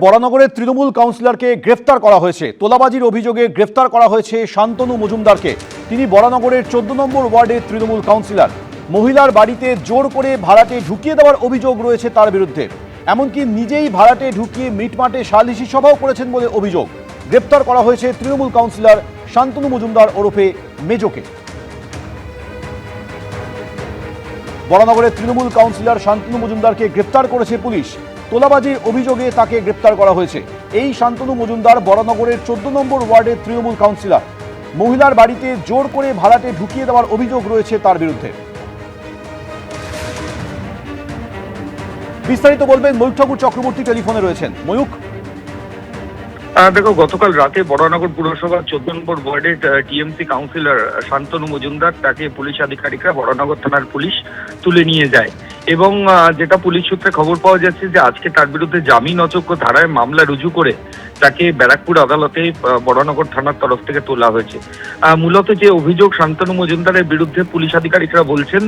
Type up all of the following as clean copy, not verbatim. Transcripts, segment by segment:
বরানগরের তৃণমূল কাউন্সিলরকে গ্রেফতার করা হয়েছে। তোলাবাজির অভিযোগে গ্রেফতার করা হয়েছে শান্তনু মজুমদারকে। তিনি বরানগরের 14 নম্বর ওয়ার্ডের তৃণমূল কাউন্সিলর। মহিলার বাড়িতে জোর করে ভাড়াটে ঢুকিয়ে দেওয়ার অভিযোগ রয়েছে তার বিরুদ্ধে। এমনকি নিজেই ভাড়াটে ঢুকিয়ে মিটমাটে সালিশি সভাও করেছেন বলে অভিযোগ। গ্রেফতার করা হয়েছে তৃণমূল কাউন্সিলর শান্তনু মজুমদার ওরফে মেজোকে। বরানগরের তৃণমূল কাউন্সিলর শান্তনু মজুমদারকে গ্রেফতার করেছে পুলিশ। তোলাবাজির অভিযোগে তাকে গ্রেফতার করা হয়েছে। এই শান্তনু মজুমদার বরানগরের 14 নম্বর ওয়ার্ডের তৃণমূল কাউন্সিলর। মহিলার বাড়িতে জোর করে ভাড়াটে ঢুকিয়ে দেওয়ার অভিযোগ রয়েছে তার বিরুদ্ধে। বিস্তারিত বলবেন ময়ূক ঠাকুর চক্রবর্তী, টেলিফোনে রয়েছেন। ময়ূক, দেখো, গতকাল রাতে বরানগর পুরসভার 14 নম্বর ওয়ার্ডের টিএমসি কাউন্সিলর শান্তনু মজুমদার তাকে পুলিশ আধিকারিকরা বরানগর থানার পুলিশ তুলে নিয়ে যায় এবং যেটা পুলিশ সূত্রে খবর পাওয়া যাচ্ছে যে আজকে তার বিরুদ্ধে জামিন অযোগ্য ধারায় মামলা রুজু করে তাকে ব্যারাকপুর আদালতে বরানগর থানার তরফ থেকে তোলা হয়েছে। মূলত যে অভিযোগ শান্তনু মজুমদারের বিরুদ্ধে পুলিশ আধিকারিকরা বলছেন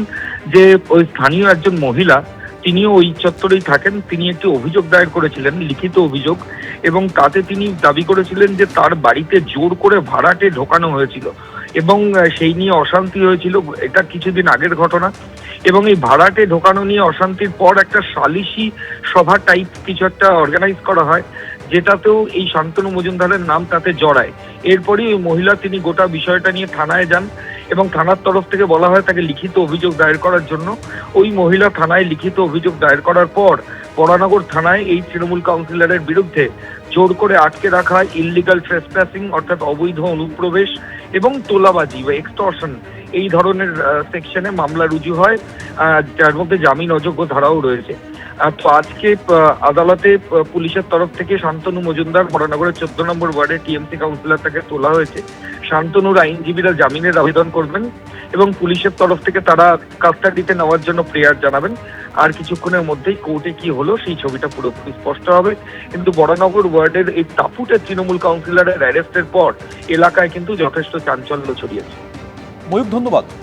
যে ওই স্থানীয় একজন মহিলা, তিনিও ওই চত্বরেই থাকেন, তিনি একটি অভিযোগ দায়ের করেছিলেন, লিখিত অভিযোগ, এবং তাতে তিনি দাবি করেছিলেন যে তার বাড়িতে জোর করে ভাড়াটে ঢোকানো হয়েছিল এবং সেই নিয়ে অশান্তি হয়েছিল। এটা কিছুদিন আগের ঘটনা এবং এই ভাড়াটে ঢোকানো নিয়ে অশান্তির পর একটা সালিশি সভা টাইপ কিছু একটা অর্গানাইজ করা হয়, যেটাতেও এই শান্তনু মজুমদারের নাম তাতে জড়ায়। এরপরই ওই মহিলা তিনি গোটা বিষয়টা নিয়ে থানায় যান এবং থানার তরফ থেকে বলা হয় তাকে লিখিত অভিযোগ দায়ের করার জন্য। ওই মহিলা থানায় লিখিত অভিযোগ দায়ের করার পর বরানগর থানায় এই তৃণমূল কাউন্সিলরের বিরুদ্ধে জোর করে আটকে রাখা, ইললিগাল ট্রেসপ্যাসিং অর্থাৎ অবৈধ অনুপ্রবেশ এবং তোলাবাজি বা এক্সটর্শন এই ধরনের সেকশনে মামলা রুজু হয়, যার মধ্যে জামিন অযোগ্য ধারাও রয়েছে। তো আজকে আদালতে পুলিশের তরফ থেকে শান্তনু মজুমদার বরানগরের 14 নম্বর ওয়ার্ডের টিএমসি কাউন্সিলর তাকে তোলা হয়েছে। শান্তনুর আইনজীবীরা জামিনের আবেদন করবেন এবং পুলিশের তরফ থেকে তারা কাস্টাডিতে নেওয়ার জন্য প্রেয়ার জানাবেন। আর কিছুক্ষণের মধ্যেই কোর্টে কি হলো সেই ছবিটা পুরোপুরি স্পষ্ট হবে। কিন্তু বরানগর ওয়ার্ডের এই তাপুটের তৃণমূল কাউন্সিলরের অ্যারেস্টের পর এলাকায় কিন্তু যথেষ্ট চাঞ্চল্য ছড়িয়েছে। ময়ূক, ধন্যবাদ।